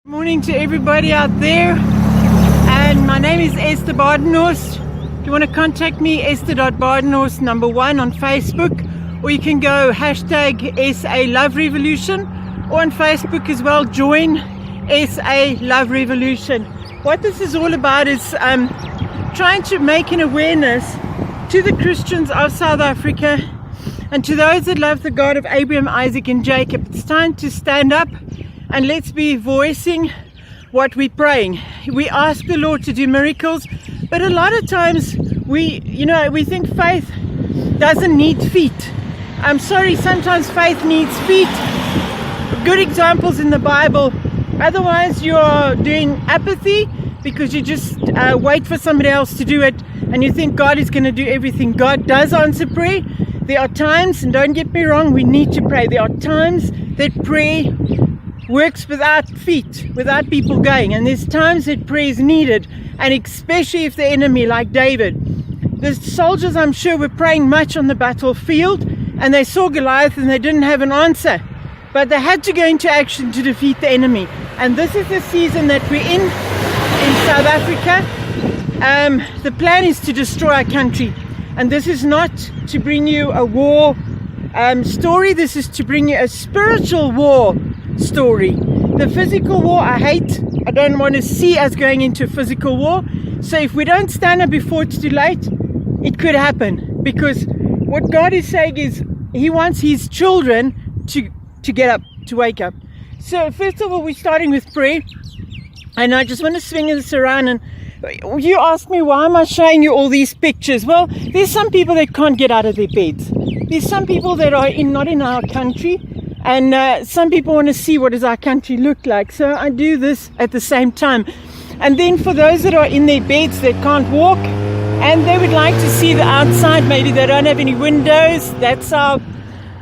Morning to everybody out there, and my name is Esther Badenhorst. If you want to contact me, Esther.Badenhorst #1 on Facebook, or you can go hashtag SA Love Revolution, or on Facebook as well, join SA Love Revolution. What this is all about is trying to make an awareness to the Christians of South Africa and to those that love the God of Abraham, Isaac and Jacob. It's time to stand up and let's be voicing what we're praying. We ask the Lord to do miracles, but a lot of times we think faith doesn't need feet. I'm sorry, sometimes faith needs feet. Good examples in the Bible. Otherwise you are doing apathy because you just wait for somebody else to do it and you think God is going to do everything. God does answer prayer. There are times, and don't get me wrong, we need to pray. There are times that prayer works without feet, without people going, and there's times that prayer is needed, and especially if the enemy, like David. The soldiers, I'm sure, were praying much on the battlefield, and they saw Goliath and they didn't have an answer, but they had to go into action to defeat the enemy. And this is the season that we're in South Africa. The plan is to destroy our country, and this is not to bring you a war story. This is to bring you a spiritual war story. The physical war I hate. I don't want to see us going into a physical war. So if we don't stand up before it's too late, it could happen, because what God is saying is He wants His children to get up, to wake up. So first of all, we're starting with prayer, and I just want to swing this around. And you ask me, why am I showing you all these pictures? Well, there's some people that can't get out of their beds. There's some people that are not in our country, and some people want to see what does our country look like. So I do this at the same time. And then for those that are in their beds that can't walk and they would like to see the outside, maybe they don't have any windows. That's our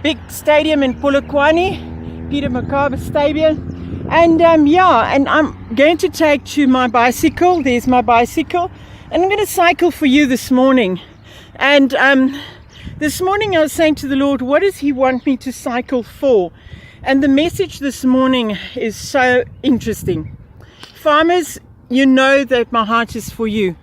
big stadium in Polokwane, Peter Makabe Stadium. And and I'm going to take to my bicycle. There's my bicycle, and I'm going to cycle for you this morning. And this morning I was saying to the Lord, what does He want me to cycle for? And the message this morning is so interesting. Farmers, you know that my heart is for you.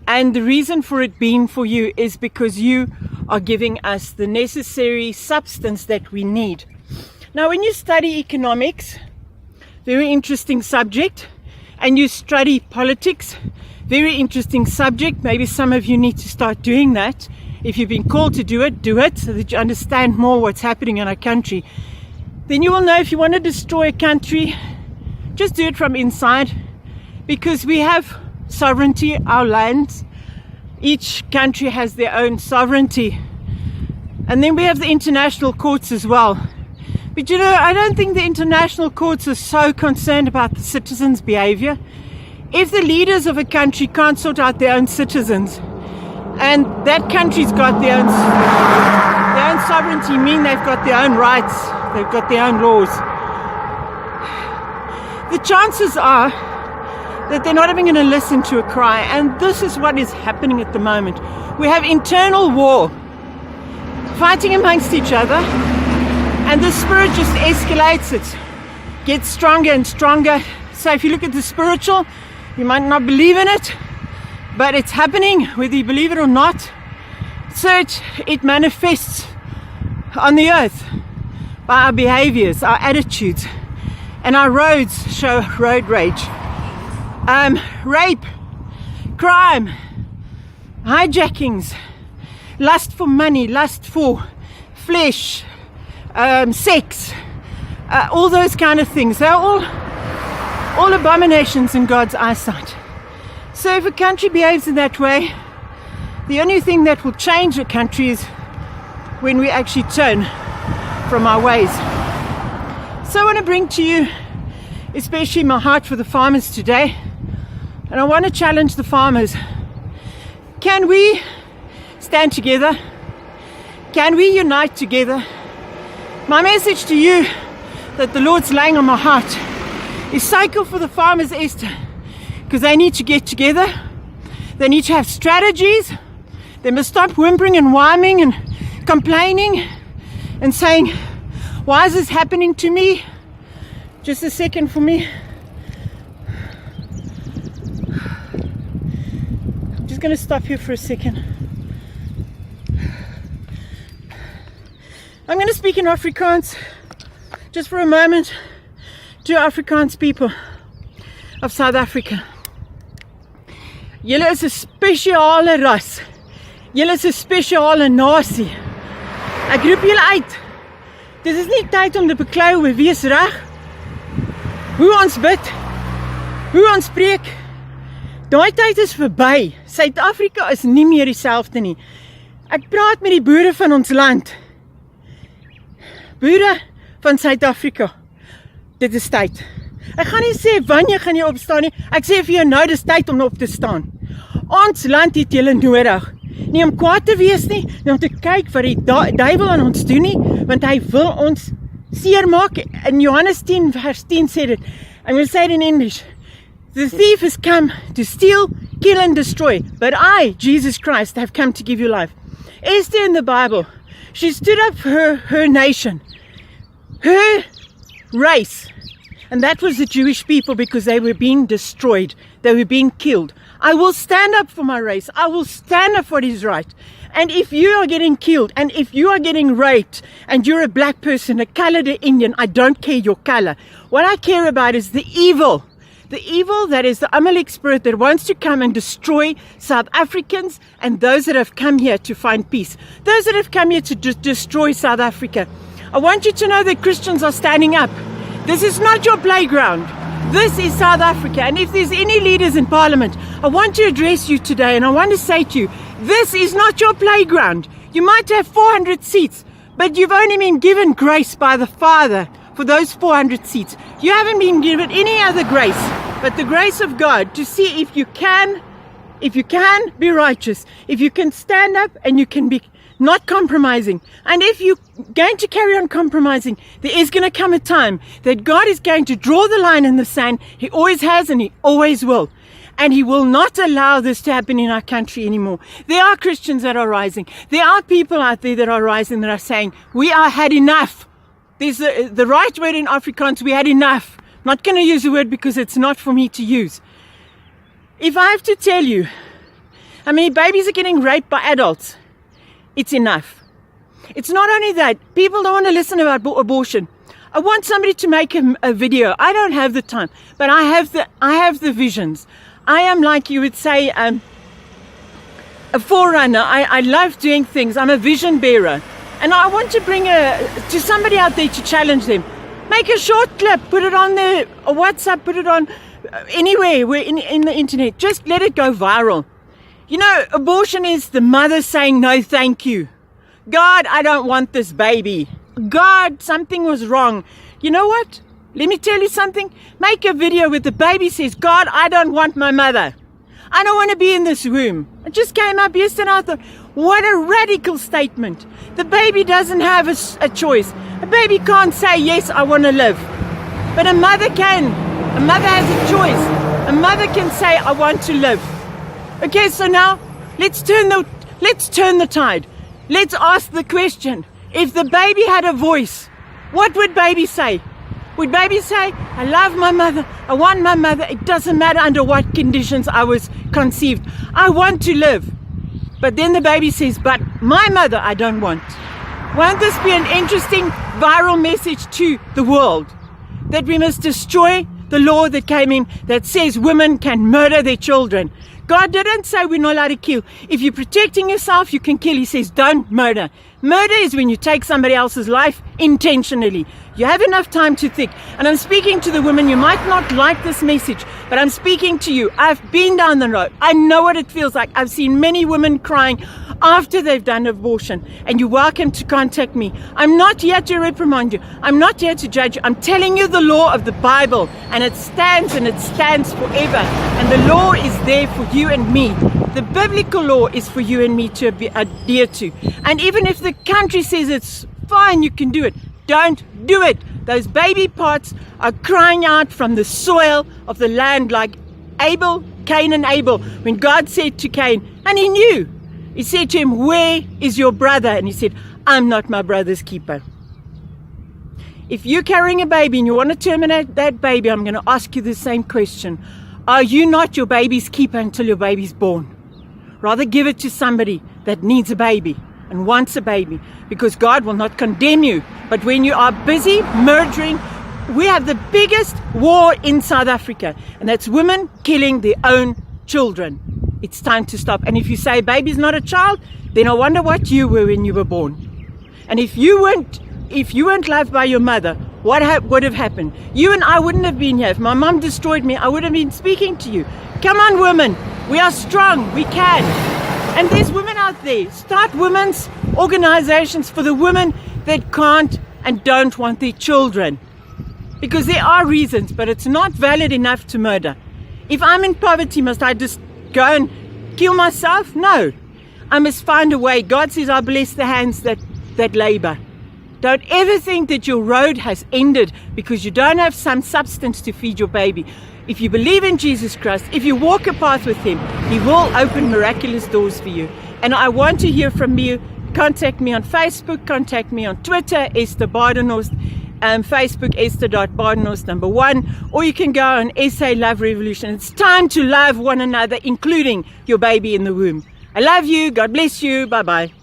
And the reason for it being for you is because you are giving us the necessary substance that we need. Now, when you study economics, very interesting subject, and you study politics, very interesting subject. Maybe some of you need to start doing that. If you've been called to do it so that you understand more what's happening in our country. Then you will know if you want to destroy a country, just do it from inside, because we have sovereignty, our lands. Each country has their own sovereignty. And then we have the international courts as well. But I don't think the international courts are so concerned about the citizens' behavior. If the leaders of a country can't sort out their own citizens, and that country's got their own sovereignty, mean they've got their own rights, they've got their own laws, the chances are that they're not even going to listen to a cry. And this is what is happening at the moment. We have internal war, fighting amongst each other, and the spirit just escalates. It gets stronger and stronger. So if you look at the spiritual, you might not believe in it, but it's happening whether you believe it or not. So it manifests on the earth by our behaviors, our attitudes, and our roads show road rage. Rape, crime, hijackings, lust for money, lust for flesh, sex, all those kind of things. They're all abominations in God's eyesight. So if a country behaves in that way, the only thing that will change a country is when we actually turn from our ways. So I want to bring to you, especially my heart for the farmers today, and I want to challenge the farmers. Can we stand together? Can we unite together? My message to you that the Lord's laying on my heart is cycle for the farmers, Esther, because they need to get together. They need to have strategies. They must stop whimpering and whining and complaining and saying, why is this happening to me? Just a second for me. just going to stop here for a second. I'm going to speak in Afrikaans just for a moment to Afrikaans people of South Africa. Julle is 'n spesiale ras. Julle is 'n spesiale nasie. Ek roep julle uit. Dit is nie tyd om te beklei oor wie is reg, hoe ons bid, hoe ons preek. Daai tyd is verby. Suid-Afrika is nie meer dieselfde nie. Ek praat met die boere van ons land. Boere van Suid-Afrika. Dit is tyd. Ek gaan nie sê wanneer gaan jy opstaan nie. Ek sê vir jou nou, dis tyd om op te staan. Ons land het julle nodig. Nie om kwaad te wees nie, nie om te kyk wat die duiwel aan ons doen nie, want hy wil ons seermaak. In Johannes 10 vers 10 sê dit. I'm going to say it in English. The thief has come to steal, kill and destroy, but I, Jesus Christ, have come to give you life. Esther in the Bible, she stood up for her nation, her race, and that was the Jewish people, because they were being destroyed, they were being killed. I will stand up for my race. I will stand up for what is right. And if you are getting killed, and if you are getting raped, and you're a black person, a colored Indian, I don't care your color. What I care about is the evil. The evil that is the Amalek spirit that wants to come and destroy South Africans and those that have come here to find peace. Those that have come here to destroy South Africa. I want you to know that Christians are standing up. This is not your playground. This is South Africa. And if there's any leaders in Parliament, I want to address you today and I want to say to you, this is not your playground. You might have 400 seats, but you've only been given grace by the Father for those 400 seats. You haven't been given any other grace but the grace of God to see if you can be righteous, if you can stand up and you can be not compromising. And if you're going to carry on compromising, there is going to come a time that God is going to draw the line in the sand. He always has and He always will. And He will not allow this to happen in our country anymore. There are Christians that are rising. There are people out there that are rising that are saying, we are had enough. There's the right word in Afrikaans, we had enough. I'm not going to use the word because it's not for me to use. If I have to tell you how many babies are getting raped by adults, it's enough. It's not only that. People don't want to listen about abortion. I want somebody to make a video. I don't have the time, but I have the visions. I am, like you would say, a forerunner. I love doing things. I'm a vision bearer. And I want to bring to somebody out there to challenge them. Make a short clip, put it on a WhatsApp, put it on anywhere in the internet. Just let it go viral. You know, abortion is the mother saying, no, thank you. God, I don't want this baby. God, something was wrong. You know what? Let me tell you something. Make a video with the baby says, God, I don't want my mother. I don't want to be in this womb. It just came up yesterday. I thought, what a radical statement. The baby doesn't have a choice. A baby can't say, yes, I want to live. But a mother can. A mother has a choice. A mother can say, I want to live. Okay, so now let's turn the tide. Let's ask the question. If the baby had a voice, what would baby say? Would baby say, I love my mother, I want my mother, it doesn't matter under what conditions I was conceived, I want to live. But then the baby says, but my mother I don't want. Won't this be an interesting viral message to the world? That we must destroy the law that came in that says women can murder their children. God didn't say we're not allowed to kill. If you're protecting yourself, you can kill. He says don't murder. Murder is when you take somebody else's life intentionally. You have enough time to think. And I'm speaking to the women. You might not like this message, but I'm speaking to you. I've been down the road. I know what it feels like. I've seen many women crying after they've done abortion. And you're welcome to contact me. I'm not here to reprimand you. I'm not here to judge you. I'm telling you the law of the Bible. And it stands forever. And the law is there for you and me. The biblical law is for you and me to adhere to. And even if the country says it's fine, you can do it, don't do it. Those baby parts are crying out from the soil of the land, like Cain and Abel, when God said to Cain, and he knew, he said to him, where is your brother? And he said, I'm not my brother's keeper. If you're carrying a baby and you want to terminate that baby, I'm going to ask you the same question. Are you not your baby's keeper until your baby's born? Rather give it to somebody that needs a baby and wants a baby, because God will not condemn you. But when you are busy murdering, we have the biggest war in South Africa, and that's women killing their own children. It's time to stop. And if you say baby's not a child, then I wonder what you were when you were born. And if you weren't loved by your mother, what would have happened? You and I wouldn't have been here. If my mom destroyed me, I would have been speaking to you. Come on, women. We are strong. We can. And there's women out there. Start women's organizations for the women that can't and don't want their children. Because there are reasons, but it's not valid enough to murder. If I'm in poverty, must I just go and kill myself? No. I must find a way. God says, I bless the hands that labor. Don't ever think that your road has ended because you don't have some substance to feed your baby. If you believe in Jesus Christ, if you walk a path with Him, He will open miraculous doors for you. And I want to hear from you. Contact me on Facebook, contact me on Twitter, Esther Badenhorst, Facebook, Esther.Badenhorst 1, or you can go on SA Love Revolution. It's time to love one another, including your baby in the womb. I love you. God bless you. Bye-bye.